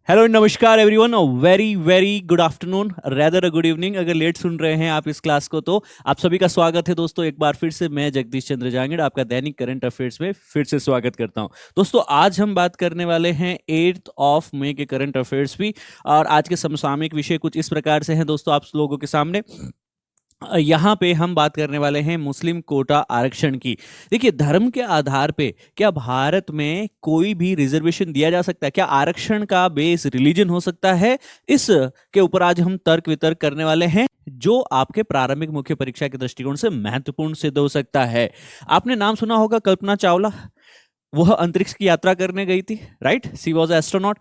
Hello नमस्कार everyone, very very good afternoon, rather a good evening अगर late सुन रहे हैं आप इस क्लास को। तो आप सभी का स्वागत है दोस्तों। एक बार फिर से मैं जगदीश चंद्र जांगिड़ आपका दैनिक करंट अफेयर्स में फिर से स्वागत करता हूं। दोस्तों आज हम बात करने वाले हैं 8 ऑफ मई के करंट अफेयर्स भी। और आज के समसामयिक विषय कुछ इस प्रकार से हैं दोस्तों आप लोगों के सामने। यहाँ पे हम बात करने वाले हैं मुस्लिम कोटा आरक्षण की। देखिए, धर्म के आधार पे क्या भारत में कोई भी रिजर्वेशन दिया जा सकता है? क्या आरक्षण का बेस रिलीजन हो सकता है? इस के ऊपर आज हम तर्क वितर्क करने वाले हैं, जो आपके प्रारंभिक मुख्य परीक्षा के दृष्टिकोण से महत्वपूर्ण सिद्ध हो सकता है। आपने नाम सुना होगा कल्पना चावला। वह अंतरिक्ष की यात्रा करने गई थी, राइट? C was astronaut.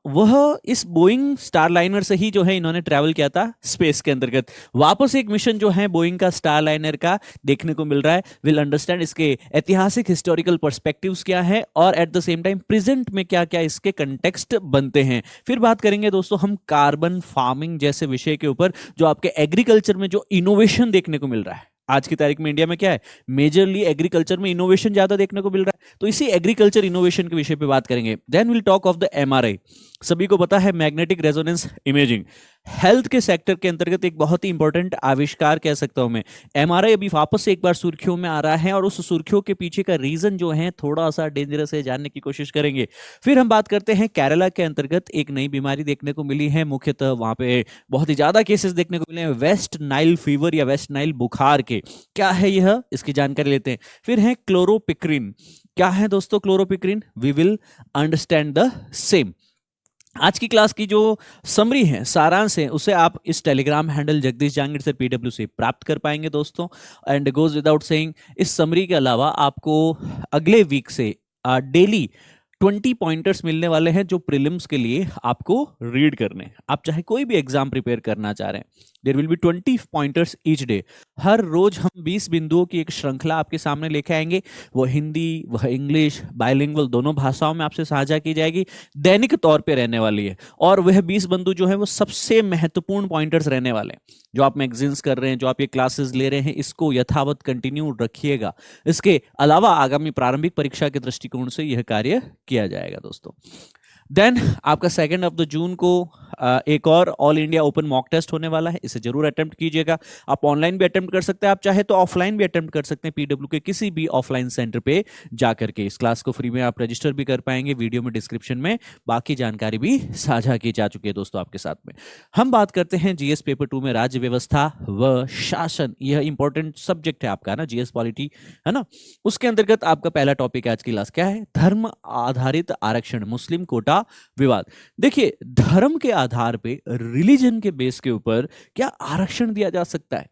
वह इस बोइंग स्टारलाइनर से ही जो है इन्होंने ट्रैवल किया था स्पेस के अंतर्गत। वापस एक मिशन जो है बोइंग का स्टारलाइनर का देखने को मिल रहा है। विल अंडरस्टैंड इसके ऐतिहासिक हिस्टोरिकल पर्सपेक्टिव्स क्या है और at the same time present में क्या क्या इसके कंटेक्स्ट बनते हैं। फिर बात करेंगे दोस्तों हम कार्बन फार्मिंग जैसे विषय के ऊपर, जो आपके एग्रीकल्चर में जो इनोवेशन देखने को मिल रहा है। आज की तारीख में इंडिया में क्या है, मेजरली एग्रीकल्चर में इनोवेशन ज्यादा देखने को मिल रहा है, तो इसी एग्रीकल्चर इनोवेशन के विषय पे बात करेंगे। Then will talk of the MRI. सभी को पता है मैग्नेटिक रेजोनेंस इमेजिंग हेल्थ के सेक्टर के अंतर्गत एक बहुत ही इंपॉर्टेंट आविष्कार कह सकता हूं मैं। एमआरआई अभी वापस से एक बार सुर्खियों में आ रहा है और उस सुर्खियों के पीछे का रीजन जो है थोड़ा सा डेंजरस है, जानने की कोशिश करेंगे। फिर हम बात करते हैं केरला के अंतर्गत एक नई बीमारी देखने को मिली है। मुख्यतः वहां पे बहुत ही ज्यादा केसेस देखने को मिले हैं, वेस्ट नाइल फीवर या वेस्ट नाइल बुखार के। क्या है यह, इसकी जानकारी लेते हैं। फिर है क्लोरोपिक्रिन। क्या है दोस्तों chloropicrin? We will understand the same. आज की क्लास की जो समरी है, सारांश है, उसे आप इस टेलीग्राम हैंडल जगदीश जांगिड़ से पीडब्ल्यू से प्राप्त कर पाएंगे दोस्तों। एंड गोज विदाउट सेइंग, इस समरी के अलावा आपको अगले वीक से डेली 20 पॉइंटर्स मिलने वाले हैं, जो प्रीलिम्स के लिए आपको रीड करने। आप चाहे कोई भी एग्जाम प्रिपेयर करना चाह रहे हैं, there will be 20 pointers each day. हर रोज हम 20 बिंदुओं की एक श्रृंखला आपके सामने लेके आएंगे। वह हिंदी, वह इंग्लिश, बायलिंगुअल दोनों भाषाओं में आपसे साझा की जाएगी, दैनिक तौर पे रहने वाली है। और वह 20 बिंदु जो है वो सबसे महत्वपूर्ण पॉइंटर्स रहने वाले हैं। जो आप मैगजीन्स कर रहे हैं, जो आप ये क्लासेस ले रहे हैं, इसको यथावत कंटिन्यू रखिएगा। इसके अलावा आगामी प्रारंभिक परीक्षा के दृष्टिकोण से यह कार्य किया जाएगा दोस्तों। देन आपका 2 जून को एक और all India open mock test होने वाला है, इसे जरूर अटेम्प्ट कीजिएगा। आप ऑनलाइन भी अटेम्प्ट कर सकते हैं, आप चाहे तो ऑफलाइन भी अटेम्प्ट कर सकते हैं पीडब्ल्यू के किसी भी ऑफलाइन सेंटर पे जाकर के। इस क्लास को फ्री में आप रजिस्टर भी कर पाएंगे। वीडियो में डिस्क्रिप्शन में बाकी जानकारी भी साझा की जा चुकी है दोस्तों आपके साथ में। हम बात करते हैं जीएस पेपर 2 में राज्य व्यवस्था व शासन। यह इंपॉर्टेंट सब्जेक्ट है आपका ना, जीएस पॉलिटी है ना। उसके अंतर्गत आपका पहला टॉपिक आज की क्लास क्या है? धर्म आधारित आरक्षण, मुस्लिम कोटा विवाद। देखिए, धर्म के आधार पे, रिलीजन के बेस के ऊपर क्या आरक्षण दिया जा सकता है?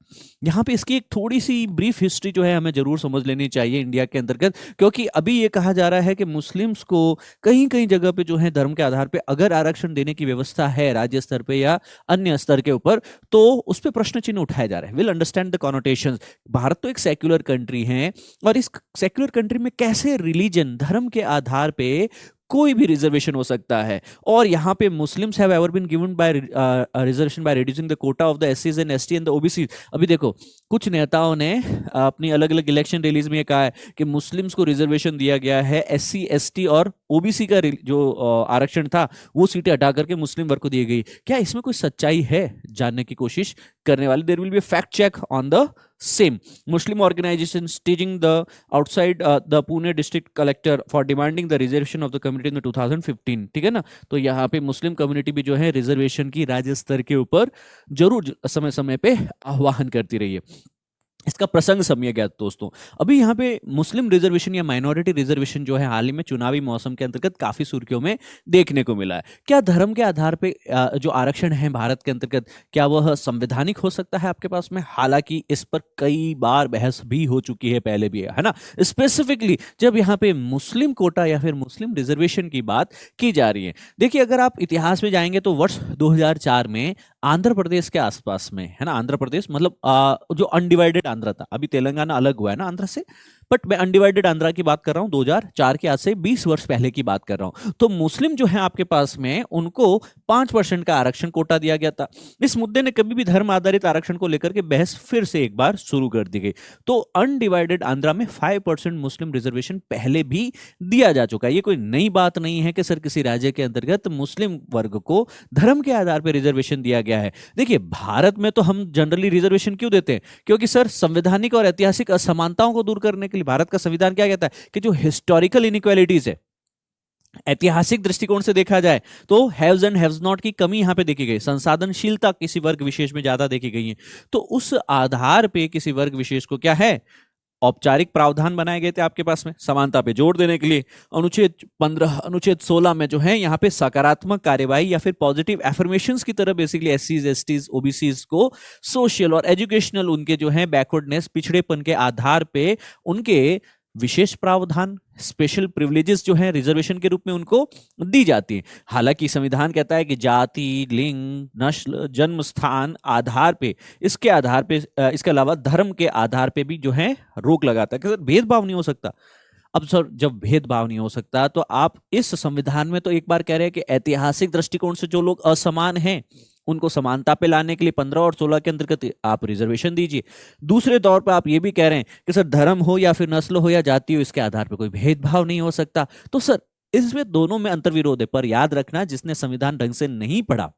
यहां पे इसकी एक थोड़ी सी ब्रीफ हिस्ट्री जो है हमें जरूर समझ लेनी चाहिए इंडिया के अंतर्गत, क्योंकि अभी ये कहा जा रहा है कि मुस्लिम्स को कहीं कहीं जगह पे जो है धर्म के आधार पे अगर आरक्षण देने की व्यवस्था है राज्य स्तर पे या अन्य स्तर के ऊपर, तो उस पर प्रश्न चिन्ह उठाए जा रहे हैं। Will understand the connotations. Bharat तो एक सेक्युलर कंट्री है, और इस सेक्युलर कंट्री में कैसे रिलीजन, धर्म के आधार पे कोई भी रिजर्वेशन हो सकता है? और यहाँ पे Muslims have ever been given by reservation by reducing the quota of the एससीज and ST and the OBC. अभी देखो, कुछ नेताओं ने अपनी अलग अलग इलेक्शन रैलीज में कहा है कि मुस्लिम्स को रिजर्वेशन दिया गया है, एससी एसटी और ओबीसी का जो आरक्षण था वो सीटें हटा करके मुस्लिम वर्ग को दी गई। क्या इसमें कोई सच्चाई है? जानने की कोशिश करने वाले। There will be a fact check on the same. Muslim organisation staging the outside the Pune district collector for demanding the reservation of the community in 2015। ठीक है ना। तो यहाँ पे मुस्लिम कम्युनिटी भी जो है रिजर्वेशन की राज्य स्तर के ऊपर जरूर समय समय पे आह्वान करती रही है। इसका प्रसंग समझिए क्या दोस्तों, अभी यहाँ पे मुस्लिम रिजर्वेशन या माइनॉरिटी रिजर्वेशन जो है हाल ही में चुनावी मौसम के अंतर्गत काफी सुर्खियों में देखने को मिला है। क्या धर्म के आधार पे जो आरक्षण है भारत के अंतर्गत, क्या वह संवैधानिक हो सकता है आपके पास में? हालांकि इस पर कई बार बहस भी हो चुकी है, पहले भी है ना। स्पेसिफिकली जब यहाँ पे मुस्लिम कोटा या फिर मुस्लिम रिजर्वेशन की बात की जा रही है। देखिए, अगर आप इतिहास में जाएंगे तो वर्ष 2004 में आंध्र प्रदेश के आसपास में, है ना, आंध्र प्रदेश मतलब जो अनडिवाइडेड आंध्र था, अभी तेलंगाना अलग हुआ है ना आंध्र से, बट मैं अनडिवाइडेड आंध्रा की बात कर रहा हूं, 2004 के, आज से 20 वर्ष पहले की बात कर रहा हूं। तो मुस्लिम जो है आपके पास में, उनको 5% का आरक्षण कोटा दिया गया था। इस मुद्दे ने कभी भी धर्म आधारित आरक्षण को लेकर के बहस फिर से एक बार शुरू कर दी गई। तो अनडिवाइडेड आंध्रा में 5% मुस्लिम रिजर्वेशन पहले भी दिया जा चुका है। ये कोई नई बात नहीं है कि सर किसी राज्य के अंतर्गत मुस्लिम वर्ग को धर्म के आधार पर रिजर्वेशन दिया गया है। देखिए, भारत में तो हम जनरली रिजर्वेशन क्यों देते हैं? क्योंकि सर संवैधानिक और ऐतिहासिक असमानताओं को दूर करने के लिए भारत का संविधान क्या कहता है कि जो हिस्टोरिकल इनइक्वालिटीज है, ऐतिहासिक दृष्टिकोण से देखा जाए तो हैव्स एंड हैव्स नॉट की कमी यहां पे देखी गई, संसाधनशीलता किसी वर्ग विशेष में ज्यादा देखी गई है। तो उस आधार पे किसी वर्ग विशेष को क्या है, औपचारिक प्रावधान बनाए गए थे आपके पास में समानता पे जोर देने के लिए। अनुच्छेद 15, अनुच्छेद 16 में जो है यहाँ पे सकारात्मक कार्यवाही या फिर पॉजिटिव एफर्मेशंस की तरह बेसिकली एससीज, एसटीज, ओबीसीज को सोशल और एजुकेशनल उनके जो है बैकवर्डनेस, पिछड़ेपन के आधार पे उनके विशेष प्रावधान, स्पेशल प्रिविलेजेस जो है रिजर्वेशन के रूप में उनको दी जाती है। हालांकि संविधान कहता है कि जाति, लिंग, नस्ल, जन्म स्थान आधार पे, इसके आधार पे, इसके अलावा धर्म के आधार पे भी जो है रोक लगाता है कि सर भेदभाव नहीं हो सकता। अब सर जब भेदभाव नहीं हो सकता तो आप इस संविधान में तो एक बार कह रहे हैं कि ऐतिहासिक दृष्टिकोण से जो लोग असमान हैं उनको समानता पे लाने के लिए 15 और 16 के अंतर्गत आप रिजर्वेशन दीजिए। दूसरे तौर पर आप ये भी कह रहे हैं कि सर धर्म हो या फिर नस्ल हो या जाति हो, इसके आधार पर कोई भेदभाव नहीं हो सकता। तो सर इसमें दोनों में अंतर्विरोध है। पर याद रखना, जिसने संविधान ढंग से नहीं पढ़ा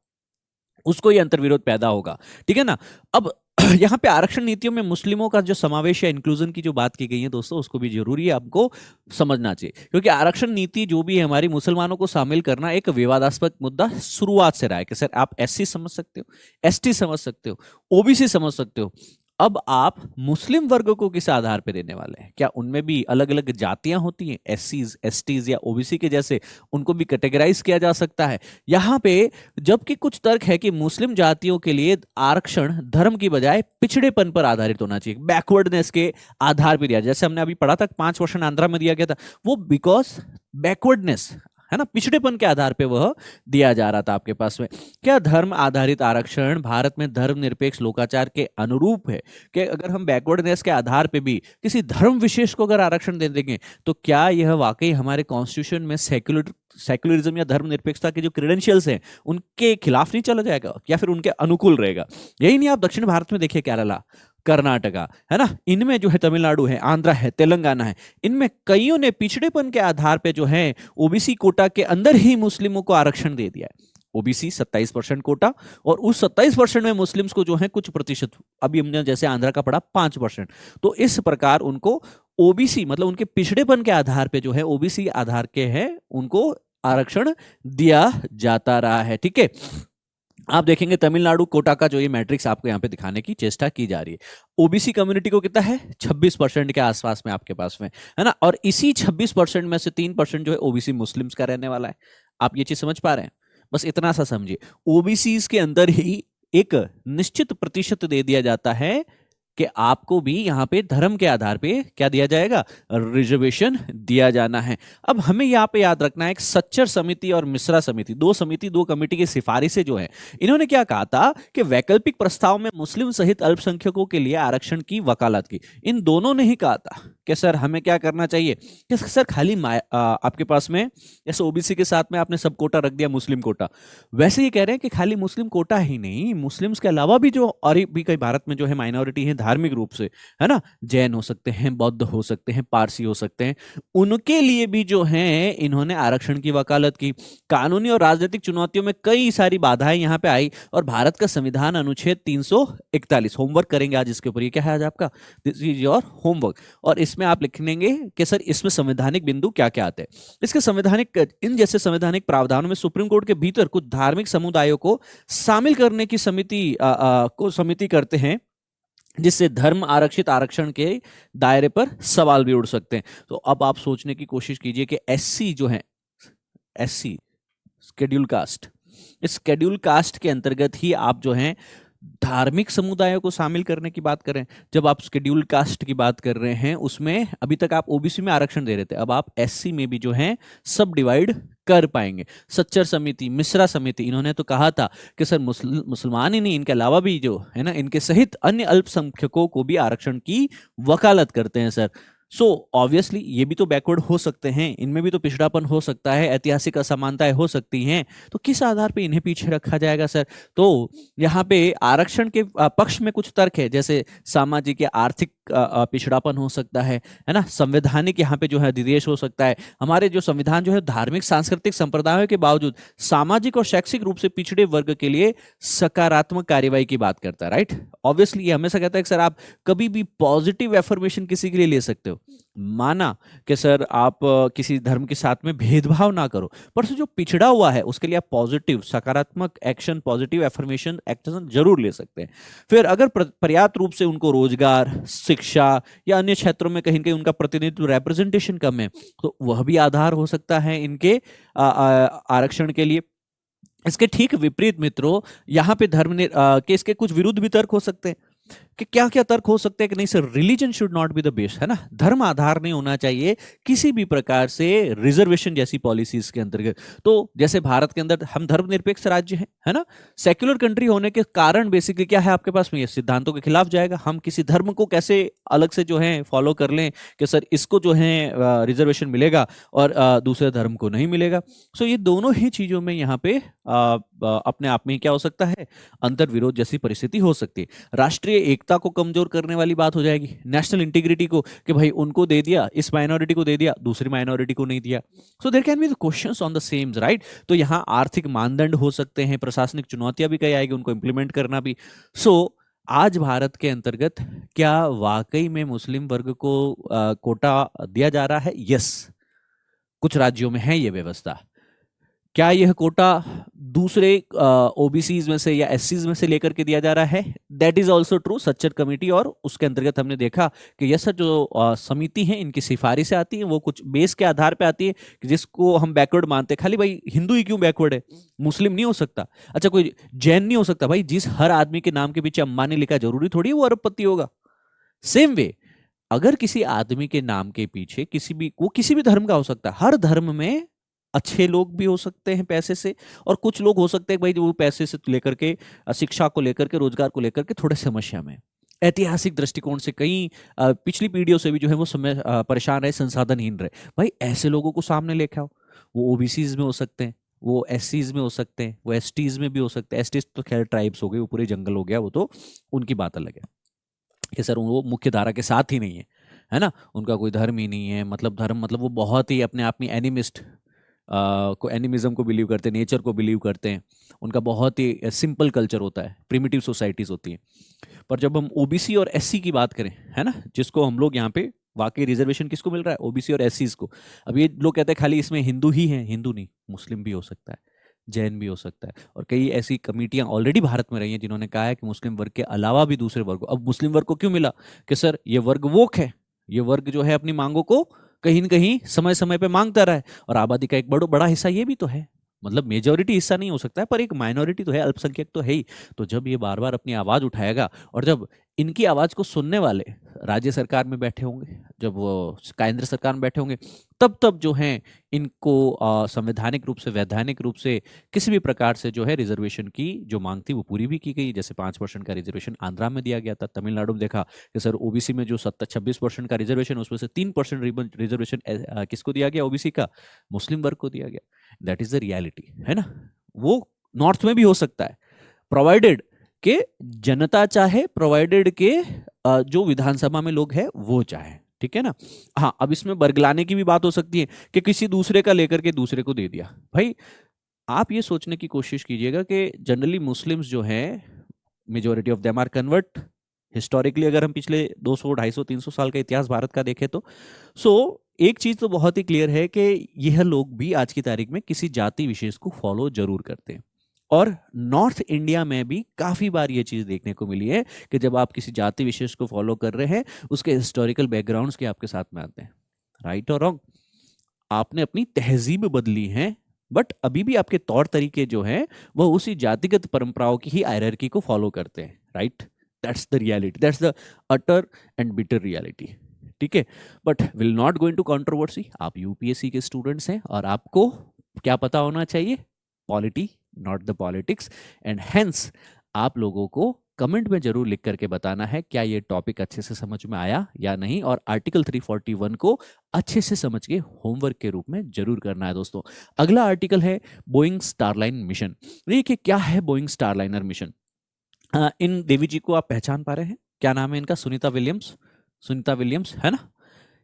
उसको ये अंतर्विरोध पैदा होगा, ठीक है ना। अब यहाँ पे आरक्षण नीतियों में मुस्लिमों का जो समावेश या इंक्लूजन की जो बात की गई है दोस्तों, उसको भी जरूरी है आपको समझना चाहिए। क्योंकि आरक्षण नीति जो भी है हमारी, मुसलमानों को शामिल करना एक विवादास्पद मुद्दा शुरुआत से रहा है कि सर आप एससी समझ सकते हो, एसटी समझ सकते हो, ओबीसी समझ सकते हो। अब आप मुस्लिम वर्ग को किस आधार पर देने वाले हैं? क्या उनमें भी अलग अलग जातियां होती हैं, एससीज, एसटीज या ओबीसी के जैसे, उनको भी कैटेगराइज किया जा सकता है यहाँ पे? जबकि कुछ तर्क है कि मुस्लिम जातियों के लिए आरक्षण धर्म की बजाय पिछड़ेपन पर आधारित होना चाहिए, बैकवर्डनेस के आधार पर दिया। जैसे हमने अभी पढ़ा था 5% आंध्रा में दिया गया था, वो बिकॉज बैकवर्डनेस है ना, पिछड़ेपन के आधार पे वह दिया जा रहा था आपके पास में। क्या धर्म आधारित आरक्षण भारत में धर्मनिरपेक्ष लोकाचार के अनुरूप है? कि अगर हम बैकवर्डनेस के आधार पे भी किसी धर्म विशेष को अगर आरक्षण दे देंगे तो क्या यह वाकई हमारे कॉन्स्टिट्यूशन में सेक्युलरिज्म या धर्मनिरपेक्षता के जो क्रेडेंशियल्स हैं उनके खिलाफ नहीं चला जाएगा या फिर उनके अनुकूल रहेगा? यही नहीं, आप दक्षिण भारत में देखिए, केरला, कर्नाटका है ना, इनमें जो है तमिलनाडु है, आंध्रा है, तेलंगाना है, इनमें कईयों ने पिछड़ेपन के आधार पे जो है ओबीसी कोटा के अंदर ही मुस्लिमों को आरक्षण दे दिया है। ओबीसी 27% कोटा, और उस 27% में मुस्लिम्स को जो है कुछ प्रतिशत, अभी हमने जैसे आंध्रा का पढ़ा 5%। तो इस प्रकार उनको ओबीसी मतलब उनके पिछड़ेपन के आधार पे जो है ओबीसी आधार के है उनको आरक्षण दिया जाता रहा है, ठीक है। आप देखेंगे तमिलनाडु कोटा का जो ये मैट्रिक्स आपको यहाँ पे दिखाने की चेष्टा की जा रही है। ओबीसी कम्युनिटी को कितना है, 26% के आसपास में आपके पास में है ना, और इसी 26% में से 3% जो है ओबीसी मुस्लिम्स का रहने वाला है। आप ये चीज समझ पा रहे हैं? बस इतना सा समझिए, ओबीसी के अंदर ही एक निश्चित प्रतिशत दे दिया जाता है कि आपको भी यहां पे धर्म के आधार पे क्या दिया जाएगा, रिजर्वेशन दिया जाना है। अब हमें यहाँ पे याद रखना है, एक सच्चर समिति और मिश्रा समिति, दो कमेटी की सिफारिशें जो है, इन्होंने क्या कहा था कि वैकल्पिक प्रस्ताव में मुस्लिम सहित अल्पसंख्यकों के लिए आरक्षण की वकालत की। इन दोनों ने ही कहा था कि सर हमें क्या करना चाहिए कि सर खाली आपके पास में जैसे ओबीसी के साथ में आपने सब कोटा रख दिया, मुस्लिम कोटा, वैसे ही कह रहे हैं कि खाली मुस्लिम कोटा ही नहीं, मुस्लिम्स के अलावा भी जो और भी कई भारत में जो है माइनॉरिटी है धार्मिक रूप से, है ना, जैन हो सकते हैं, बौद्ध हो सकते हैं, पारसी हो सकते हैं, उनके लिए भी जो है इन्होंने आरक्षण की वकालत की। कानूनी और राजनीतिक चुनौतियों में कई सारी बाधाएं यहाँ पे आई और भारत का संविधान अनुच्छेद 341, होमवर्क करेंगे आज इसके ऊपर, ये क्या है आज आपका, दिस इज योर होमवर्क, और इसमें आप लिखेंगे कि सर इसमें संवैधानिक बिंदु क्या क्या आते हैं। इसके संवैधानिक, इन जैसे संवैधानिक प्रावधानों में सुप्रीम कोर्ट के भीतर कुछ धार्मिक समुदायों को शामिल करने की समिति करते हैं, जिससे धर्म आरक्षित आरक्षण के दायरे पर सवाल भी उठ सकते हैं। तो अब आप सोचने की कोशिश कीजिए कि एससी जो है, एससी शेड्यूल कास्ट, इस शेड्यूल कास्ट के अंतर्गत ही आप जो हैं धार्मिक समुदायों को शामिल करने की बात करें। जब आप शेड्यूल कास्ट की बात कर रहे हैं उसमें अभी तक आप ओबीसी में आरक्षण दे रहे थे, अब आप एससी में भी जो है सब डिवाइड कर पाएंगे। सच्चर समिति, मिश्रा समिति, इन्होंने तो कहा था कि सर मुसलमान ही नहीं, इनके अलावा भी जो है ना, इनके सहित अन्य अल्पसंख्यकों को भी आरक्षण की वकालत करते हैं सर। सो ऑब्वियसली ये भी तो बैकवर्ड हो सकते हैं, इनमें भी तो पिछड़ापन हो सकता है, ऐतिहासिक असमानताएं हो सकती हैं, तो किस आधार पे इन्हें पीछे रखा जाएगा सर? तो यहाँ पे आरक्षण के पक्ष में कुछ तर्क है, जैसे सामाजिक या आर्थिक पिछड़ापन हो सकता है ना, संवैधानिक यहाँ पे जो है अधिदेश हो सकता है। हमारे जो संविधान जो है धार्मिक सांस्कृतिक संप्रदायों के बावजूद सामाजिक और शैक्षिक रूप से पिछड़े वर्ग के लिए सकारात्मक कार्यवाही की बात करता है, राइट? ऑब्वियसली ये हमेशा कहता है कि सर आप कभी भी पॉजिटिव एफर्मेशन किसी के लिए ले सकते हो, माना कि सर आप किसी धर्म के साथ में भेदभाव ना करो, पर जो पिछड़ा हुआ है उसके लिए आप पॉजिटिव सकारात्मक एक्शन, पॉजिटिव एफर्मेशन एक्शन जरूर ले सकते हैं। फिर अगर पर्याप्त रूप से उनको रोजगार, शिक्षा या अन्य क्षेत्रों में कहीं कहीं उनका प्रतिनिधित्व, रिप्रेजेंटेशन कम है, तो वह भी आधार हो सकता है इनके आरक्षण के लिए। इसके ठीक विपरीत मित्रों, यहाँ पे के इसके कुछ विरुद्ध भी तर्क हो सकते हैं कि क्या क्या तर्क हो सकते हैं कि नहीं sir, religion should not be the base, है ना, धर्म आधार नहीं होना चाहिए किसी भी प्रकार से रिजर्वेशन जैसी पॉलिसीज के अंतर्गत। तो जैसे भारत के अंदर हम धर्मनिरपेक्ष राज्य हैं, है ना, सेक्युलर कंट्री होने के कारण बेसिकली क्या है आपके पास में, ये सिद्धांतों के खिलाफ जाएगा। हम किसी धर्म को कैसे अलग से जो है फॉलो कर लें कि सर इसको जो है रिजर्वेशन मिलेगा और दूसरे धर्म को नहीं मिलेगा। सो ये दोनों ही चीजों में यहाँ पे अपने आप में क्या हो सकता है, अंतर विरोध जैसी परिस्थिति हो सकती है। राष्ट्रीय एकता को कमजोर करने वाली बात हो जाएगी, नेशनल इंटीग्रिटी को, कि भाई उनको दे दिया, इस माइनॉरिटी को दे दिया, दूसरी माइनॉरिटी को नहीं दिया। So there can be the questions on the same, right? तो यहाँ आर्थिक मानदंड हो सकते हैं, प्रशासनिक चुनौतियां भी कई आएगी, उनको इंप्लीमेंट करना भी। सो आज भारत के अंतर्गत क्या वाकई में मुस्लिम वर्ग को कोटा दिया जा रहा है? यस, कुछ राज्यों में है ये व्यवस्था। क्या यह कोटा दूसरे ओबीसीज में से या एससीज में से लेकर के दिया जा रहा है? That is also true. Sachar committee और उसके अंतर्गत हमने देखा कि यह सर जो समिति है इनकी सिफारिशें आती हैं, वो कुछ बेस के आधार पे आती है कि जिसको हम बैकवर्ड मानते हैं। खाली भाई हिंदू ही क्यों बैकवर्ड है, मुस्लिम नहीं हो सकता? अच्छा कोई जैन नहीं हो सकता? भाई जिस हर आदमी के नाम के पीछे अंबानी लिखा, जरूरी थोड़ी वो अरबपति होगा। सेम वे अगर किसी आदमी के नाम के पीछे किसी भी धर्म का हो सकता है, हर धर्म में अच्छे लोग भी हो सकते हैं पैसे से, और कुछ लोग हो सकते हैं भाई जो पैसे से लेकर के, शिक्षा को लेकर के, रोजगार को लेकर के थोड़े समस्या में, ऐतिहासिक दृष्टिकोण से कई पिछली पीढ़ियों से भी जो है वो समय परेशान रहे, संसाधनहीन रहे। भाई ऐसे लोगों को सामने लेके आओ। वो ओबीसीज में हो सकते हैं, वो एससीज में हो सकते हैं, वो एसटीज में भी हो सकते हैं। एसटीज तो खैर ट्राइब्स हो गए, वो पूरे जंगल हो गया, वो तो उनकी बात अलग है कि सर वो मुख्य धारा के साथ ही नहीं है ना, उनका कोई धर्म ही नहीं है, मतलब धर्म मतलब वो बहुत ही अपने आप में एनिमिस्ट को, एनिमिज्म को बिलीव करते हैं, नेचर को बिलीव करते हैं, उनका बहुत ही सिंपल कल्चर होता है, प्रिमिटिव सोसाइटीज होती हैं। पर जब हम ओबीसी और एससी की बात करें, है ना, जिसको हम लोग यहाँ पे वाकई रिजर्वेशन किसको मिल रहा है, ओबीसी और एससी को। अब ये लोग कहते हैं खाली इसमें हिंदू ही हैं, हिंदू नहीं, मुस्लिम भी हो सकता है, जैन भी हो सकता है, और कई ऐसी कमेटियां ऑलरेडी भारत में रही हैं जिन्होंने कहा है कि मुस्लिम वर्ग के अलावा भी दूसरे वर्ग को। अब मुस्लिम वर्ग को क्यों मिला कि सर ये वर्ग वोक है, ये वर्ग जो है अपनी मांगों को कहीं न कहीं समय समय पे मांगता रहा है, और आबादी का एक बड़ा हिस्सा ये भी तो है, मतलब मेजॉरिटी हिस्सा नहीं हो सकता है पर एक माइनॉरिटी तो है, अल्पसंख्यक तो है ही। तो जब ये बार बार अपनी आवाज उठाएगा, और जब इनकी आवाज को सुनने वाले राज्य सरकार में बैठे होंगे, जब वो केंद्र सरकार में बैठे होंगे, तब जो है इनको संवैधानिक रूप से, वैधानिक रूप से किसी भी प्रकार से जो है रिजर्वेशन की जो मांग थी वो पूरी भी की गई। जैसे 5% का रिजर्वेशन आंध्रा में दिया गया था, तमिलनाडु में देखा कि सर ओबीसी में जो 26% का रिजर्वेशन, उसमें से 3% रिजर्वेशन किसको दिया गया, ओबीसी का, मुस्लिम वर्ग को दिया गया। दैट इज द रियलिटी, है ना। वो नॉर्थ में भी हो सकता है, प्रोवाइडेड के जनता चाहे, प्रोवाइडेड के जो विधानसभा में लोग हैं वो चाहे, ठीक है ना। हाँ, अब इसमें बरगलाने की भी बात हो सकती है कि किसी दूसरे का लेकर के दूसरे को दे दिया। भाई आप ये सोचने की कोशिश कीजिएगा कि जनरली मुस्लिम्स जो हैं, majority of them are convert. Historically अगर हम पिछले 200, 250, 300 साल का इतिहास भारत का देखें तो एक चीज तो बहुत ही क्लियर है कि यह लोग भी आज की तारीख में किसी जाति विशेष को फॉलो जरूर करते हैं। और नॉर्थ इंडिया में भी काफी बार ये चीज देखने को मिली है कि जब आप किसी जाति विशेष को फॉलो कर रहे हैं, उसके हिस्टोरिकल बैकग्राउंड्स के आपके साथ में आते हैं, राइट और रॉन्ग। आपने अपनी तहजीब बदली है, बट अभी भी आपके तौर तरीके जो हैं वह उसी जातिगत परंपराओं की ही हायरार्की को फॉलो करते हैं, right. That's the reality, that's the utter and bitter reality, ठीक है। But will not go into controversy. आप यूपीएससी के स्टूडेंट्स हैं और आपको क्या पता होना चाहिए, polity not the politics, and hence आप लोगों को कमेंट में जरूर लिख करके बताना है क्या ये टॉपिक अच्छे से समझ में आया या नहीं, और आर्टिकल 341 को अच्छे से समझ के होमवर्क के रूप में जरूर करना है दोस्तों। अगला आर्टिकल है बोइंग स्टारलाइन मिशन। देखिए क्या है बोइंग स्टारलाइनर मिशन। इन देवी जी को आप पहचान पा रहे हैं, क्या नाम है इनका? सुनीता विलियम्स। सुनीता विलियम्स है ना,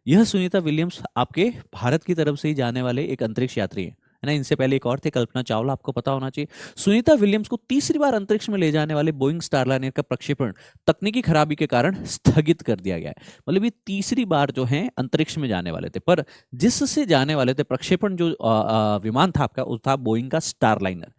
यह सुनीता विलियम्स आपके भारत की तरफ से ही जाने वाले एक अंतरिक्ष यात्री है ना। इनसे पहले एक और थे, कल्पना चावला, आपको पता होना चाहिए। सुनीता विलियम्स को तीसरी बार अंतरिक्ष में ले जाने वाले बोइंग स्टारलाइनर का प्रक्षेपण तकनीकी खराबी के कारण स्थगित कर दिया गया है। मतलब ये तीसरी बार जो है अंतरिक्ष में जाने वाले थे, पर जिससे जाने वाले थे प्रक्षेपण जो विमान था आपका, वो था बोइंग का स्टारलाइनर।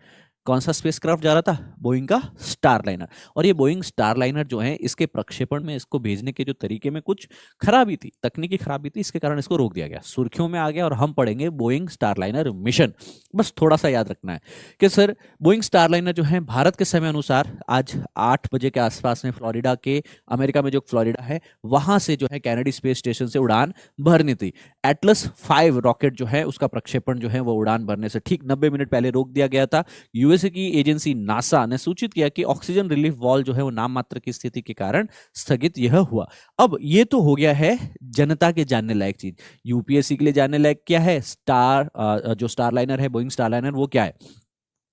कौन सा स्पेसक्राफ्ट जा रहा था? बोइंग का स्टारलाइनर। और ये बोइंग स्टारलाइनर जो है, इसके प्रक्षेपण में, इसको भेजने के जो तरीके में कुछ खराबी थी, तकनीकी खराबी थी, इसके कारण इसको रोक दिया गया, सुर्खियों में आ गया। और हम पढ़ेंगे बोइंग स्टारलाइनर मिशन। बस थोड़ा सा याद रखना है कि सर बोइंग स्टारलाइनर जो है भारत के समय अनुसार आज 8 बजे के आसपास में फ्लोरिडा के, अमेरिका में जो फ्लोरिडा है वहां से जो है कैनेडी स्पेस स्टेशन से उड़ान भरनी थी। एटलस 5 रॉकेट जो है उसका प्रक्षेपण जो है वो उड़ान भरने से ठीक 90 मिनट पहले रोक दिया गया था। यूएसए की एजेंसी नासा ने सूचित किया कि ऑक्सीजन रिलीफ वॉल्व जो है वो नाम मात्र की स्थिति के कारण स्थगित यह हुआ। अब ये तो हो गया है जनता के जानने लायक चीज। यूपीएससी के लिए जानने लायक क्या है? जो स्टारलाइनर है, बोइंग स्टारलाइनर, वो क्या है?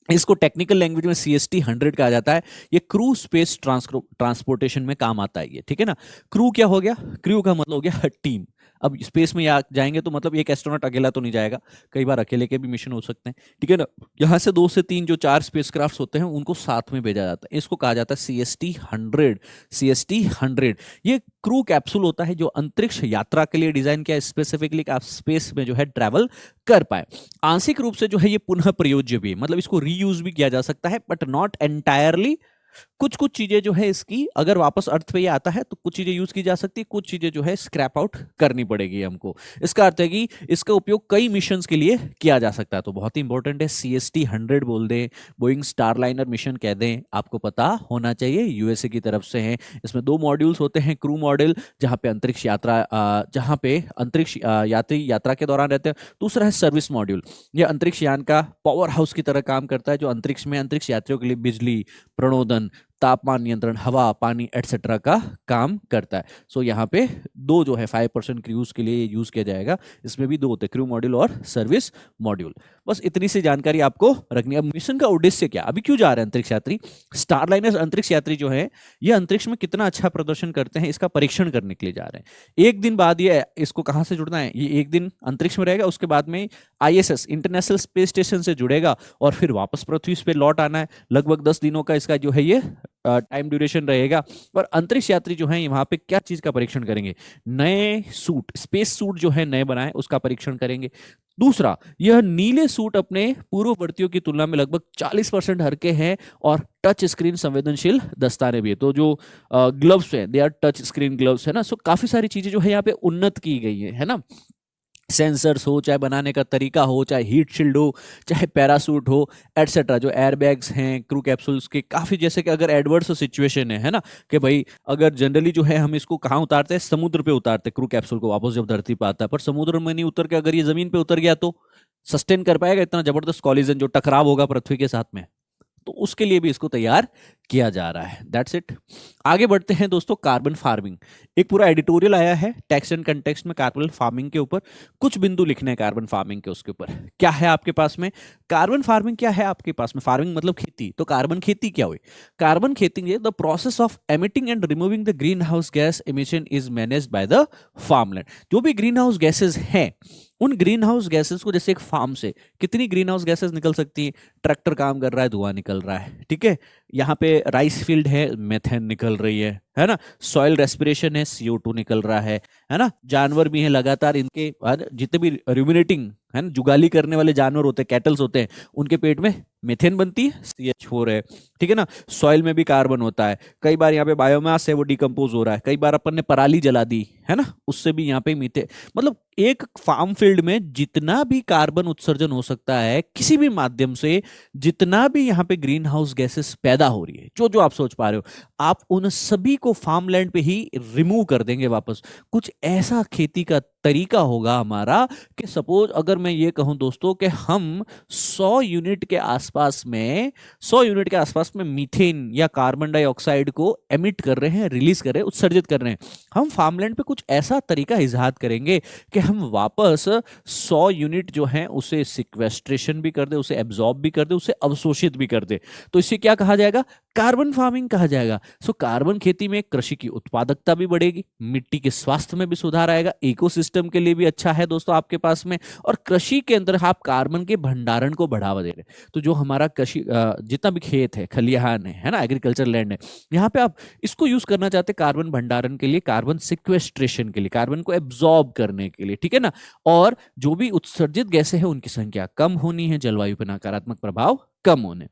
इसको टेक्निकल लैंग्वेज में CST 100 कहा जाता है। ये क्रू स्पेस ट्रांसपोर्टेशन में काम आता है ये, ठीक है ना। क्रू क्या हो गया? क्रू का मतलब हो गया टीम। अब स्पेस में जाएंगे तो मतलब एक एस्ट्रोनॉट अकेला तो नहीं जाएगा, कई बार अकेले के भी मिशन हो सकते हैं, ठीक है ना। यहाँ से 2 से 3 जो 4 स्पेसक्राफ्ट होते हैं उनको साथ में भेजा जाता है। इसको कहा जाता है CST 100। CST 100 ये क्रू कैप्सूल होता है जो अंतरिक्ष यात्रा के लिए डिजाइन किया है, स्पेसिफिकली आप स्पेस में जो है ट्रैवल कर पाए। आंशिक रूप से जो है ये पुनः प्रयोज्य भी है, मतलब इसको रीयूज भी किया जा सकता है, बट नॉट एंटायरली। कुछ कुछ चीजें जो है इसकी, अगर वापस अर्थ पे ये आता है तो कुछ चीजें यूज की जा सकती है, कुछ चीजें जो है स्क्रैप आउट करनी पड़ेगी हमको। इसका अर्थ है कि इसका उपयोग कई मिशंस के लिए किया जा सकता है। तो बहुत ही इंपॉर्टेंट है, CST 100 बोल दें, बोइंग स्टारलाइनर मिशन कह दें, आपको पता होना चाहिए, यूएसए की तरफ से है। इसमें 2 मॉड्यूल्स होते हैं। क्रू मॉड्यूल जहां पे अंतरिक्ष यात्री यात्रा के दौरान रहते हैं। दूसरा है सर्विस मॉड्यूल, यह अंतरिक्ष यान का पावर हाउस की तरह काम करता है, जो अंतरिक्ष में अंतरिक्ष यात्रियों के लिए बिजली, प्रणोदन, तापमान नियंत्रण, हवा, पानी एटसेट्रा का काम करता है। सो यहाँ पे 2 जो है 5% क्रूज के लिए यूज किया जाएगा। इसमें भी 2 होते हैं, क्रू मॉड्यूल और सर्विस मॉड्यूल। बस इतनी सी जानकारी आपको रखनी है। अब मिशन का उद्देश्य क्या, अभी क्यों जा रहे हैं अंतरिक्ष यात्री? स्टारलाइनर अंतरिक्ष यात्री जो है ये अंतरिक्ष में कितना अच्छा प्रदर्शन करते हैं इसका परीक्षण करने के लिए जा रहे हैं। एक दिन बाद ये, इसको कहाँ से जुड़ना है, ये एक दिन अंतरिक्ष में रहेगा, उसके बाद में ISS इंटरनेशनल स्पेस स्टेशन से जुड़ेगा और फिर वापस पृथ्वी पे लौट आना है। लगभग 10 दिनों का इसका जो है ये टाइम ड्यूरेशन रहेगा। और अंतरिक्ष यात्री जो है वहां पे क्या चीज का परीक्षण करेंगे? नए सूट, स्पेस सूट जो है नए बनाए उसका परीक्षण करेंगे। दूसरा, यह नीले सूट अपने पूर्ववर्तियों की तुलना में लगभग 40% हल्के हैं और टच स्क्रीन संवेदनशील दस्ताने भी है। तो जो ग्लव्स है, they are touch screen gloves है ना। सो काफी सारी चीजें जो है यहाँ पे उन्नत की गई है ना। सेंसर्स हो, चाहे बनाने का तरीका हो, चाहे हीट शील्ड हो, चाहे पैरासूट हो, एटसेट्रा, जो एयरबैग्स हैं क्रू कैप्सूल्स के काफ़ी, जैसे कि अगर एडवर्स सिचुएशन है ना, कि भाई अगर जनरली जो है हम इसको कहाँ उतारते हैं, समुद्र पे उतारते हैं क्रू कैप्सूल को, वापस जब धरती पे आता है, पर समुद्र में नहीं उतर के अगर ये जमीन पे उतर गया तो सस्टेन कर पाएगा इतना जबरदस्त कॉलिजन, जो टकराव होगा पृथ्वी के साथ में? तो उसके लिए भी इसको तैयार किया जा रहा है। That's it. आगे बढ़ते हैं दोस्तों, कार्बन फार्मिंग। एक पूरा एडिटोरियल आया है टेक्स्ट एंड कंटेक्स्ट में कार्बन फार्मिंग के ऊपर, कुछ बिंदु लिखने हैं कार्बन फार्मिंग के। उसके ऊपर क्या है आपके पास में? कार्बन फार्मिंग क्या है आपके पास में? फार्मिंग मतलब खेती, तो कार्बन खेती क्या हुई? कार्बन खेती the process of emitting and removing the green house gas emission is managed by the farmland. जो भी ग्रीन हाउस गैसेज हैं, उन ग्रीन हाउस गैसेस को, जैसे एक फार्म से कितनी ग्रीन हाउस गैसेस निकल सकती है? ट्रैक्टर काम कर रहा है, धुआं निकल रहा है, ठीक है। यहाँ पे राइस फील्ड है, मेथेन निकल रही है ना। सॉइल रेस्पिरेशन है, CO2 निकल रहा है ना। जानवर भी हैं लगातार, इनके जितने भी रूमिनेटिंग है ना, जुगाली करने वाले जानवर होते हैं, कैटल्स होते हैं, उनके पेट में मेथेन बनती है, CH4 है, ठीक है ना। सॉइल में भी कार्बन होता है। कई बार यहाँ पे बायोमास है, वो डिकम्पोज हो रहा है। कई बार अपन ने पराली जला दी है ना, उससे भी यहाँ पे मीथे, मतलब एक फार्म फील्ड में जितना भी कार्बन उत्सर्जन हो सकता है किसी भी माध्यम से, जितना भी यहाँ पे ग्रीन हाउस गैसेस पैदा हो रही है, जो जो आप सोच पा रहे हो, आप उन सभी को फार्मलैंड पे ही रिमूव कर देंगे वापस। कुछ ऐसा खेती का तरीका होगा हमारा कि सपोज अगर मैं ये कहूं दोस्तों कि हम 100 यूनिट के आसपास में 100 यूनिट के आसपास में मीथेन या कार्बन डाइऑक्साइड को एमिट कर रहे हैं, रिलीज कर रहे हैं, उत्सर्जित कर रहे हैं, हम फार्मलैंड पे कुछ ऐसा तरीका इजाद करेंगे कि हम वापस 100 यूनिट जो है उसे सिक्वेस्ट्रेशन भी कर दे, उसे एब्जॉर्ब भी कर दे, उसे अवशोषित भी कर दे। तो इसे क्या कहा जाएगा? कार्बन फार्मिंग कहा जाएगा। सो कार्बन खेती में कृषि की उत्पादकता भी बढ़ेगी, मिट्टी के स्वास्थ्य में भी सुधार आएगा, इकोसिस्टम के लिए भी अच्छा है दोस्तों आपके पास में, और कृषि के अंदर आप कार्बन के भंडारण को बढ़ावा दे रहे हैं। तो जो हमारा कृषि जितना भी खेत है, खलिहान है ना, एग्रीकल्चर लैंड है, यहाँ पे आप इसको यूज करना चाहते हैं कार्बन भंडारण के लिए, कार्बन सिक्वेस्ट्रेशन के लिए, कार्बन को एब्जॉर्ब करने के लिए, ठीक है ना। और जो भी उत्सर्जित गैसें हैं उनकी संख्या कम होनी है, जलवायु पर नकारात्मक प्रभाव कम होने।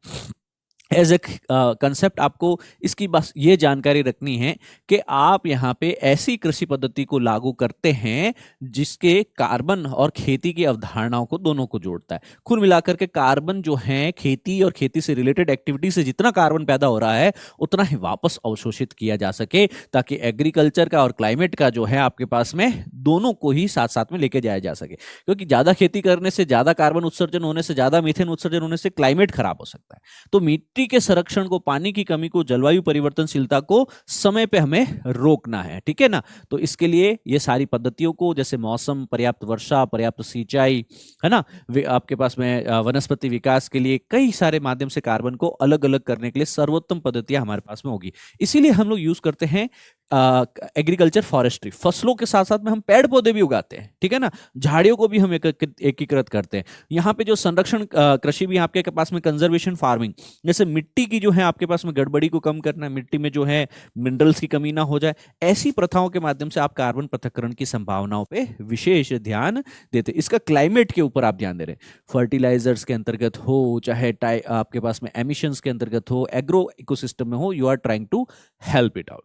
एज ए कंसेप्ट आपको इसकी बस ये जानकारी रखनी है कि आप यहाँ पे ऐसी कृषि पद्धति को लागू करते हैं जिसके कार्बन और खेती की अवधारणाओं को दोनों को जोड़ता है। कुल मिलाकर के कार्बन जो है खेती और खेती से रिलेटेड एक्टिविटी से जितना कार्बन पैदा हो रहा है उतना ही वापस अवशोषित किया जा सके, ताकि एग्रीकल्चर का और क्लाइमेट का जो है आपके पास में दोनों को ही साथ साथ में लेके जाया जा सके। क्योंकि ज्यादा खेती करने से, ज्यादा कार्बन उत्सर्जन होने से, ज्यादा मीथेन उत्सर्जन होने से क्लाइमेट खराब हो सकता है। तो मिट्टी के संरक्षण को, पानी की कमी को, जलवायु परिवर्तनशीलता को समय पे हमें रोकना है, ठीक है ना। तो इसके लिए ये सारी पद्धतियों को, जैसे मौसम, पर्याप्त वर्षा, पर्याप्त सिंचाई, है ना, आपके पास में वनस्पति विकास के लिए कई सारे माध्यम से कार्बन को अलग अलग करने के लिए सर्वोत्तम पद्धतियां हमारे पास में होगी। इसीलिए हम लोग यूज करते हैं एग्रीकल्चर, फॉरेस्ट्री, फसलों के साथ साथ में हम पेड़ पौधे भी उगाते हैं, ठीक है ना, झाड़ियों को भी हम एकीकृत करते हैं। यहाँ पे जो संरक्षण कृषि भी आपके पास में कंजर्वेशन फार्मिंग, जैसे मिट्टी की जो है आपके पास में गड़बड़ी को कम करना है, मिट्टी में जो है मिनरल्स की कमी ना हो जाए, ऐसी प्रथाओं के माध्यम से आप कार्बन पृथक्करण की संभावनाओं पे विशेष ध्यान देते हैं। इसका क्लाइमेट के ऊपर आप ध्यान दे रहे हैं, फर्टिलाइजर्स के अंतर्गत हो, चाहे आपके पास में एमिशंस के अंतर्गत हो, एग्रो इकोसिस्टम में हो, you are trying to help it out.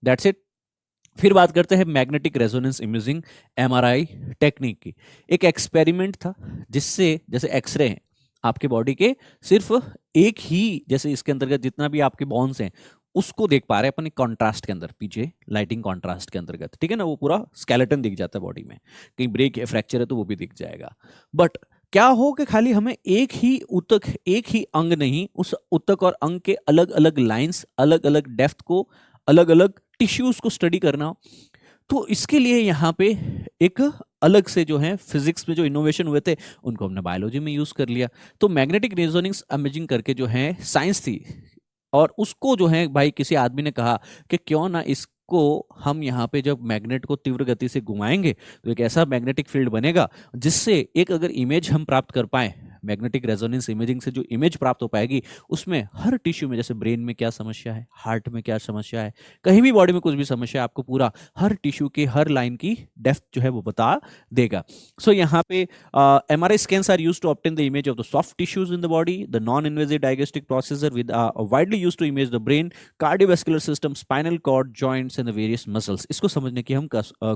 That's it. फिर बात करते हैं magnetic resonance imaging, MRI technique की। एक एक्सपेरिमेंट था जिससे, जैसे एक्सरे हैं आपके बॉडी के, सिर्फ एक ही, जैसे इसके अंतर्गत जितना भी आपके बॉन्स हैं उसको देख पा रहे हैं अपन एक कॉन्ट्रास्ट के अंदर, पीछे लाइटिंग कॉन्ट्रास्ट के अंतर्गत, ठीक है ना, वो पूरा स्केलेटन दिख जाता है बॉडी में, कहीं ब्रेक या फ्रैक्चर है तो वो भी दिख जाएगा। बट क्या हो कि खाली हमें एक ही ऊतक, एक ही अंग नहीं, उस ऊतक और अंग के अलग अलग लाइंस, अलग अलग डेप्थ को, अलग अलग टिश्यूज को स्टडी करना हो, तो इसके लिए यहाँ पे एक अलग से जो है फिजिक्स में जो इनोवेशन हुए थे उनको हमने बायोलॉजी में यूज कर लिया। तो मैग्नेटिक रेजोनेंस इमेजिंग करके जो है साइंस थी, और उसको जो है भाई किसी आदमी ने कहा कि क्यों ना इसको हम यहाँ पे जब मैग्नेट को तीव्र गति से घुमाएंगे तो एक ऐसा मैग्नेटिक फील्ड बनेगा जिससे एक अगर इमेज हम प्राप्त कर पाए, मैग्नेटिक रेजोनेंस इमेजिंग से जो इमेज प्राप्त हो पाएगी उसमें हर टिश्यू में, जैसे ब्रेन में क्या समस्या है, हार्ट में क्या समस्या है, कहीं भी बॉडी में कुछ भी समस्या है, आपको पूरा हर टिश्यू के हर लाइन की डेप्थ जो है वो बता देगा। सो यहाँ पे MRI scans are used to obtain the image of the soft tissues in the body. The non-invasive diagnostic procedure with widely used to image the brain, cardiovascular system, spinal cord, joints and the various muscles. इसको समझने की हम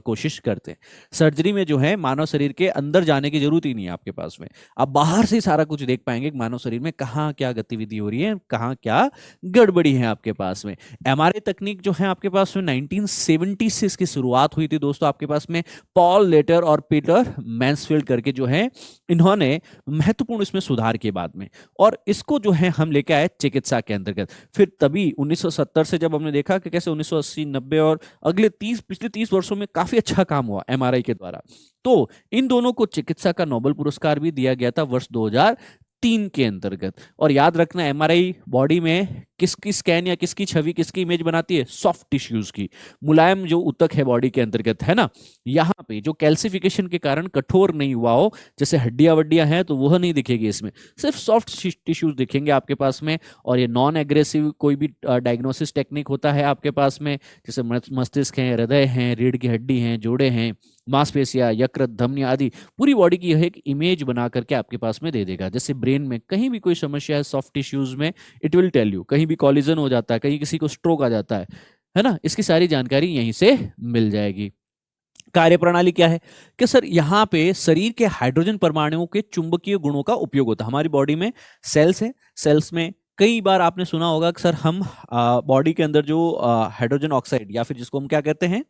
कोशिश करते हैं। Surgery में जो है मानव शरीर के अंदर जाने की जरूरत ही नहीं है आपके पास में, आप बाहर से सारा कुछ देख पाएंगे मानव शरीर में कहाँ क्या गतिविधि हो रही है, कहाँ क्या गड़बड़ी है आपके पास में। MRI तकनीक जो है आपके पास में 1970 से इसकी शुरुआत हुई थी दोस्तों आपके पास में। पॉल लेटर और पीटर मैंसफील्ड करके जो है इन्होंने महत्वपूर्ण इसमें सुधार किए बाद में, और इसको जो है हम लेके आए चिकित्सा के अंतर्गत। फिर तभी 1970 से जब हमने देखा कि कैसे 1980, 90 और अगले पिछले 30 वर्षों में काफी अच्छा काम हुआ MRI के द्वारा, तो इन दोनों को चिकित्सा का नोबेल पुरस्कार भी दिया गया था वर्ष 2003 के अंतर्गत। और याद रखना, MRI बॉडी में किसकी स्कैन या किसकी छवि, किसकी इमेज बनाती है, सॉफ्ट टिश्यूज की, मुलायम जो ऊतक है बॉडी के अंतर्गत, है ना, यहाँ पे जो कैल्सिफिकेशन के कारण कठोर नहीं हुआ हो, जैसे हड्डियां वड्डियां हैं तो वह नहीं दिखेगी, इसमें सिर्फ सॉफ्ट टिश्यूज दिखेंगे आपके पास में। और ये नॉन एग्रेसिव कोई भी डायग्नोसिस टेक्निक होता है आपके पास में, जैसे मस्तिष्क है, हृदय है, रीढ़ की हड्डी है, जोड़े हैं, मांसपेशियां, यकृत, धमनियां आदि, पूरी बॉडी की यह एक इमेज बना करके आपके पास में दे देगा। जैसे ब्रेन में कहीं भी कोई समस्या है सॉफ्ट टिश्यूज में, इट विल टेल यू, कहीं भी कॉलिजन हो जाता है, कहीं किसी को स्ट्रोक आ जाता है ना, इसकी सारी जानकारी यहीं से मिल जाएगी। कार्यप्रणाली क्या है कि सर यहाँ पे शरीर के हाइड्रोजन परमाणुओं के चुंबकीय गुणों का उपयोग होता है। हमारी बॉडी में सेल्स है, सेल्स में कई बार आपने सुना होगा कि सर हम बॉडी के अंदर जो हाइड्रोजन ऑक्साइड या फिर जिसको हम क्या कहते हैं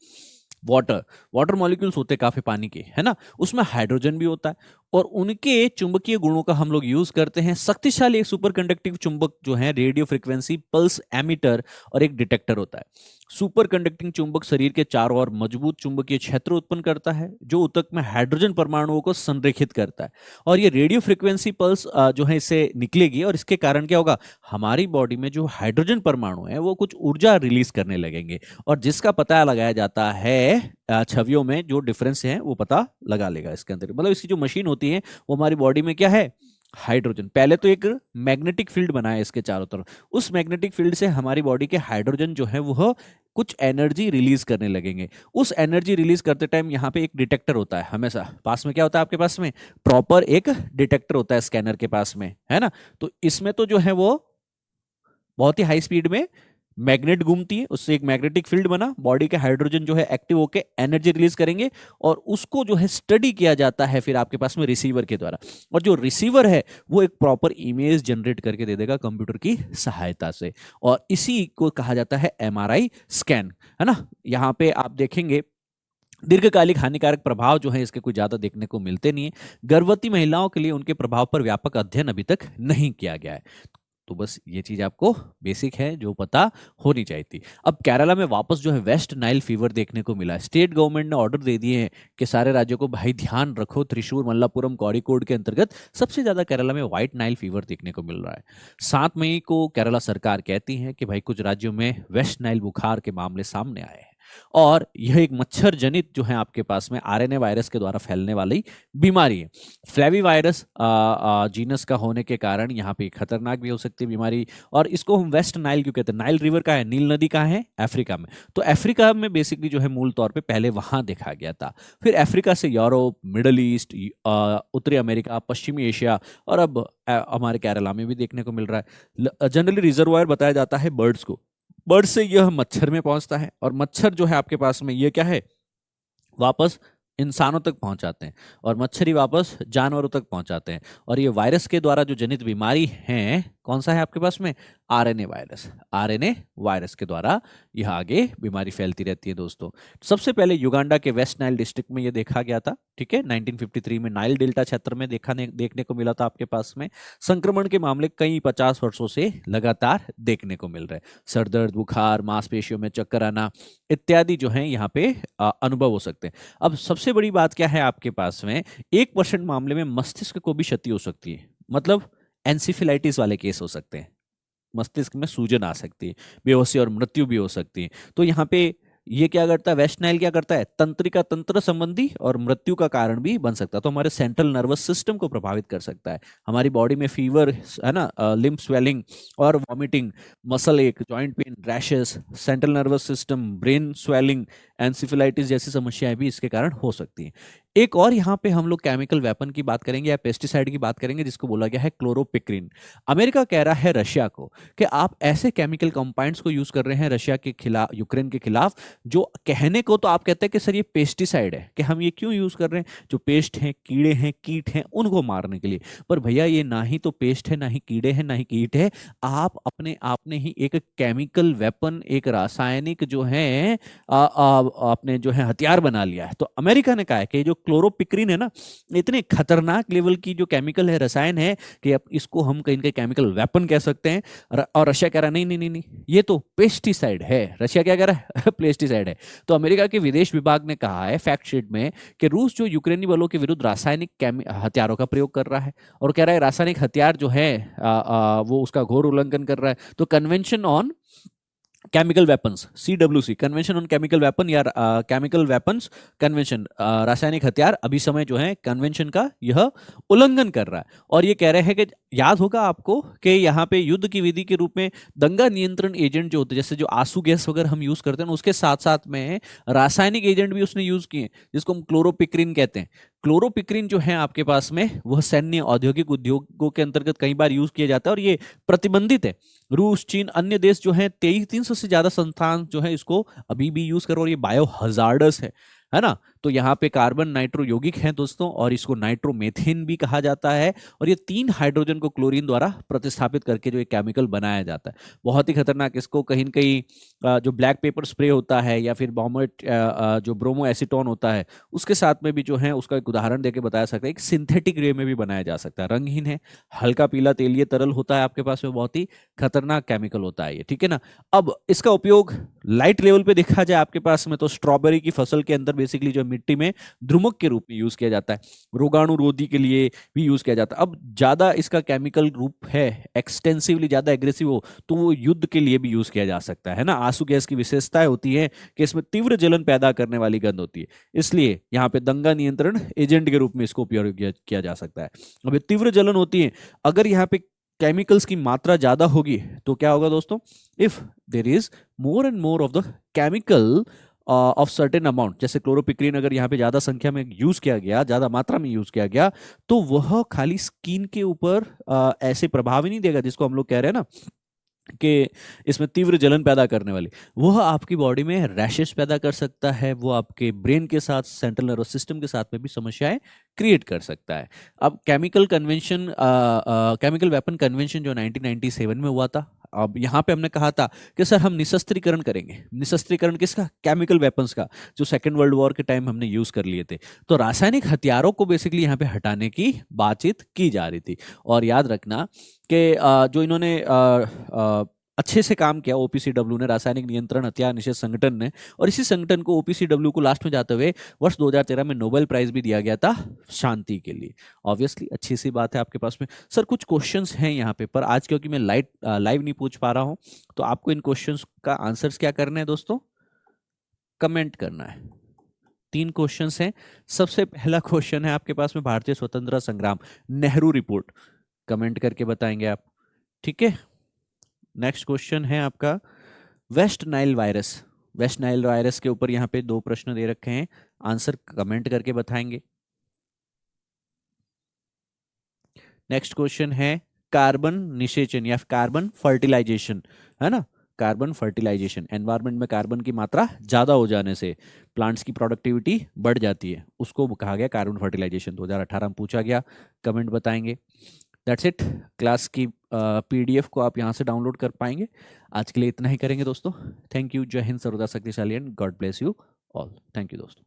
वाटर, वाटर मॉलिक्यूल्स होते हैं काफी पानी के, है ना, उसमें हाइड्रोजन भी होता है और उनके चुंबकीय गुणों का हम लोग यूज करते हैं। शक्तिशाली एक सुपर कंडक्टिव चुंबक जो है रेडियो फ्रिक्वेंसी पल्स एमिटर और एक डिटेक्टर होता है। सुपर कंडक्टिंग चुंबक शरीर के चारों ओर मजबूत चुंबकीय क्षेत्र उत्पन्न करता है जो ऊतक में हाइड्रोजन परमाणुओं को संरेखित करता है। और ये रेडियो फ्रिक्वेंसी पल्स जो है इससे निकलेगी और इसके कारण क्या होगा, हमारी बॉडी में जो हाइड्रोजन परमाणु है वो कुछ ऊर्जा रिलीज करने लगेंगे और जिसका पता लगाया जाता है छवियों में जो डिफरेंस है वो पता लगा लेगा इसके अंदर। मतलब इसकी जो मशीन होती है वो हमारी बॉडी में क्या है, हाइड्रोजन। पहले तो एक मैग्नेटिक फील्ड बनाया इसके चारों तरफ, उस मैग्नेटिक फील्ड से हमारी बॉडी के हाइड्रोजन जो है वो कुछ एनर्जी रिलीज करने लगेंगे। उस एनर्जी रिलीज करते टाइम यहाँ पे एक डिटेक्टर होता है, हमेशा पास में क्या होता है आपके पास में, प्रॉपर एक डिटेक्टर होता है स्कैनर के पास में, है ना। तो इसमें तो जो है वो बहुत ही हाई स्पीड में मैग्नेट घूमती है, उससे एक मैग्नेटिक फील्ड बना, बॉडी के हाइड्रोजन जो है एक्टिव होकर एनर्जी रिलीज करेंगे और उसको जो है स्टडी किया जाता है फिर आपके पास में रिसीवर के द्वारा। और जो रिसीवर है वो एक प्रॉपर इमेज जनरेट करके दे देगा कंप्यूटर की सहायता से और इसी को कहा जाता है एमआरआई स्कैन, है ना। यहाँ पे आप देखेंगे दीर्घकालिक हानिकारक प्रभाव जो है इसके कुछ ज्यादा देखने को मिलते नहीं है। गर्भवती महिलाओं के लिए उनके प्रभाव पर व्यापक अध्ययन अभी तक नहीं किया गया है। तो बस ये चीज आपको बेसिक है जो पता होनी चाहिए थी। अब केरला में वापस जो है वेस्ट नाइल फीवर देखने को मिला है। स्टेट गवर्नमेंट ने ऑर्डर दे दिए हैं कि सारे राज्यों को भाई ध्यान रखो, त्रिशूर, मल्लापुरम, कौड़िकोड के अंतर्गत सबसे ज्यादा केरला में व्हाइट नाइल फीवर देखने को मिल रहा है। 7 मई को केरला सरकार कहती है कि भाई कुछ राज्यों में वेस्ट नाइल बुखार के मामले सामने आए हैं और यह एक मच्छर जनित जो है आपके पास में आरएनए वायरस के द्वारा फैलने वाली बीमारी है। फ्लेवी वायरस जीनस का होने के कारण यहाँ पे खतरनाक भी हो सकती है बीमारी। और इसको हम वेस्ट नाइल क्यों कहते हैं, नाइल रिवर का है, नील नदी का है अफ्रीका में। तो अफ्रीका में बेसिकली जो है मूल तौर पे पहले वहां देखा गया था, फिर अफ्रीका से यूरोप, मिडल ईस्ट, उत्तरी अमेरिका, पश्चिमी एशिया और अब हमारे केरला में भी देखने को मिल रहा है। जनरली रिजर्वायर बताया जाता है बर्ड्स को, बर्ड से यह मच्छर में पहुंचता है और मच्छर जो है आपके पास में ये क्या है, वापस इंसानों तक पहुंचाते हैं और मच्छर ही वापस जानवरों तक पहुंचाते हैं। और ये वायरस के द्वारा जो जनित बीमारी है कौन सा है आपके पास में, आरएनए वायरस। आरएनए वायरस के द्वारा यह आगे बीमारी फैलती रहती है दोस्तों। सबसे पहले युगांडा के वेस्ट नाइल डिस्ट्रिक्ट में यह देखा गया था, ठीक है, 1953 में नाइल डेल्टा क्षेत्र में देखने को मिला था आपके पास में। संक्रमण के मामले कई 50 वर्षों से लगातार देखने को मिल रहे हैं। सर दर्द, बुखार, मांसपेशियों में चक्कर आना इत्यादि जो है यहाँ पे अनुभव हो सकते हैं। अब सबसे बड़ी बात क्या है आपके पास में, 1% मामले में मस्तिष्क को भी क्षति हो सकती है, मतलब एंसिफिलाइटिस वाले केस हो सकते हैं, मस्तिष्क में सूजन आ सकती है, बेहोशी और मृत्यु भी हो सकती है। तो यहाँ पे ये क्या करता है, वेस्ट नाइल क्या करता है, तंत्रिका तंत्र संबंधी और मृत्यु का कारण भी बन सकता है। तो हमारे सेंट्रल नर्वस सिस्टम को प्रभावित कर सकता है, हमारी बॉडी में फीवर, है ना, लिम्फ स्वेलिंग और vomiting, muscle ache, joint pain, rashes, central nervous system, brain swelling, encephalitis जैसी समस्याएं भी इसके कारण हो सकती हैं। एक और यहाँ पे हम लोग केमिकल वेपन की बात करेंगे या पेस्टिसाइड की बात करेंगे जिसको बोला गया है क्लोरोपिक्रिन। अमेरिका कह रहा है रशिया को कि आप ऐसे केमिकल कंपाउंड्स को यूज कर रहे हैं रशिया के खिलाफ, यूक्रेन के खिलाफ, जो कहने को तो आप कहते हैं कि सर ये पेस्टिसाइड है, कि हम ये क्यों यूज कर रहे हैं, जो पेस्ट हैं, कीड़े हैं, कीट हैं, उनको मारने के लिए। पर भैया ये ना ही तो पेस्ट है, ना ही कीड़े हैं, ना ही कीट है, आप अपने आपने ही एक केमिकल वेपन, एक रासायनिक जो है आपने जो है हथियार बना लिया है। तो अमेरिका ने कहा है कि जो क्लोरोपिक्रिन है ना, इतने खतरनाक लेवल की जो केमिकल है, रसायन है, कि अब इसको हम कहीं के केमिकल वेपन कह सकते हैं। और रशिया कह रहा है नहीं नहीं नहीं नहीं, ये तो पेस्टिसाइड है। रशिया क्या कह रहा है पेस्टिसाइड है। तो अमेरिका के विदेश विभाग ने कहा है फैक्ट शीट में कि रूस जो यूक्रेनी बलों के विरुद्ध रासायनिक हथियारों का प्रयोग कर रहा है और कह रहा है रासायनिक हथियार जो है वो उसका घोर उल्लंघन कर रहा है। तो convention on chemical weapons, CWC, convention on chemical weapon या केमिकल वेपन्स कन्वेंशन, रासायनिक हथियार अभिसमय जो है कन्वेंशन का यह उल्लंघन कर रहा है। और ये कह रहे हैं कि याद होगा आपको कि यहाँ पे युद्ध की विधि के रूप में दंगा नियंत्रण एजेंट जो होते हैं, जैसे जो आंसू गैस वगैरह हम यूज करते हैं, उसके साथ साथ में रासायनिक एजेंट भी उसने यूज किए जिसको हम क्लोरोपिक्रिन कहते हैं। क्लोरोपिक्रिन जो है आपके पास में वह सैन्य औद्योगिक उद्योगों के अंतर्गत कई बार यूज किया जाता है और ये प्रतिबंधित है। रूस, चीन, अन्य देश जो है 2300 से ज्यादा संस्थान जो है इसको अभी भी यूज कर रहे हैं और ये बायो हजार्डस है ना। तो तो यहाँ पे कार्बन नाइट्रो यौगिक है दोस्तों, और इसको नाइट्रोमेथेन भी कहा जाता है। और ये 3 हाइड्रोजन को क्लोरीन द्वारा प्रतिस्थापित करके जो एक केमिकल बनाया जाता है, बहुत ही खतरनाक। इसको कहीं न कहीं जो ब्लैक पेपर स्प्रे होता है या फिर बॉमेट जो ब्रोमो एसीटोन होता है उसके साथ में भी जो है उसका एक उदाहरण देके बताया सकता है। एक सिंथेटिक रे में भी बनाया जा सकता है। रंगहीन है, हल्का पीला तेलीय तरल होता है आपके पास में, बहुत ही खतरनाक केमिकल होता है ये, ठीक है ना। अब इसका उपयोग लाइट लेवल पे देखा जाए आपके पास में तो स्ट्रॉबेरी की फसल के अंदर बेसिकली जो मिट्टी में द्रुमक के रूप में यूज किया जाता है, रोगाणुरोधी के लिए भी यूज किया जाता है। अब ज्यादा इसका केमिकल रूप है, एक्सटेंसिवली ज्यादा एग्रेसिव हो तो वो युद्ध के लिए भी यूज किया जा सकता है ना। आंसू गैस की विशेषताएं होती है कि इसमें तीव्र जलन पैदा करने वाली गंध होती है, इसलिए यहाँ पे दंगा नियंत्रण एजेंट के रूप में इसको उपयोग किया जा सकता है। अब ये तीव्र जलन होती है, अगर यहाँ पे केमिकल्स की मात्रा ज्यादा होगी तो क्या होगा दोस्तों, if there is more and more of the chemical of certain amount, जैसे क्लोरोपिक्रीन अगर यहाँ पे ज्यादा संख्या में यूज किया गया, ज्यादा मात्रा में यूज किया गया, तो वह खाली स्किन के ऊपर ऐसे प्रभाव ही नहीं देगा जिसको हम लोग कह रहे हैं ना कि इसमें तीव्र जलन पैदा करने वाली, वह आपकी बॉडी में रैशेस पैदा कर सकता है, वो आपके ब्रेन के साथ, सेंट्रल नर्वस सिस्टम के साथ में भी समस्याएं क्रिएट कर सकता है। अब केमिकल वेपन कन्वेंशन जो 1997 में हुआ था, अब यहाँ पे हमने कहा था कि सर हम निशस्त्रीकरण करेंगे। निशस्त्रीकरण किसका? केमिकल वेपन्स का, जो सेकेंड वर्ल्ड वॉर के टाइम हमने यूज कर लिए थे। तो रासायनिक हथियारों को बेसिकली यहाँ पे हटाने की बातचीत की जा रही थी। और याद रखना कि जो इन्होंने अच्छे से काम किया ओपीसीडब्ल्यू ने, रासायनिक नियंत्रण हथियार निषेध संगठन ने, और इसी संगठन को ओपीसीडब्ल्यू को लास्ट में जाते हुए वर्ष 2013 में नोबेल प्राइज भी दिया गया था शांति के लिए। ऑब्वियसली अच्छी सी बात है आपके पास में। सर कुछ क्वेश्चंस हैं यहाँ पे, पर आज क्योंकि मैं लाइव नहीं पूछ पा रहा हूँ, तो आपको इन क्वेश्चंस का आंसर्स क्या करना है दोस्तों, कमेंट करना है। 3 क्वेश्चंस हैं। सबसे पहला क्वेश्चन है आपके पास में, भारतीय स्वतंत्रता संग्राम नेहरू रिपोर्ट, कमेंट करके बताएंगे आप, ठीक है। नेक्स्ट क्वेश्चन है आपका West Nile virus. West Nile virus के ऊपर यहाँ पे 2 प्रश्न दे रखे हैं, आंसर कमेंट करके बताएंगे। नेक्स्ट क्वेश्चन है कार्बन निषेचन या कार्बन फर्टिलाइजेशन, है ना। कार्बन फर्टिलाइजेशन, एनवायरनमेंट में कार्बन की मात्रा ज्यादा हो जाने से प्लांट्स की प्रोडक्टिविटी बढ़ जाती है, उसको कहा गया कार्बन फर्टिलाइजेशन। 2018 में पूछा गया, कमेंट बताएंगे। That's it. क्लास की पीडीएफ को आप यहाँ से डाउनलोड कर पाएंगे। आज के लिए इतना ही करेंगे दोस्तों। Thank you. जय हिंद, सर्वदा शक्तिशाली, and God bless you all. Thank you दोस्तों।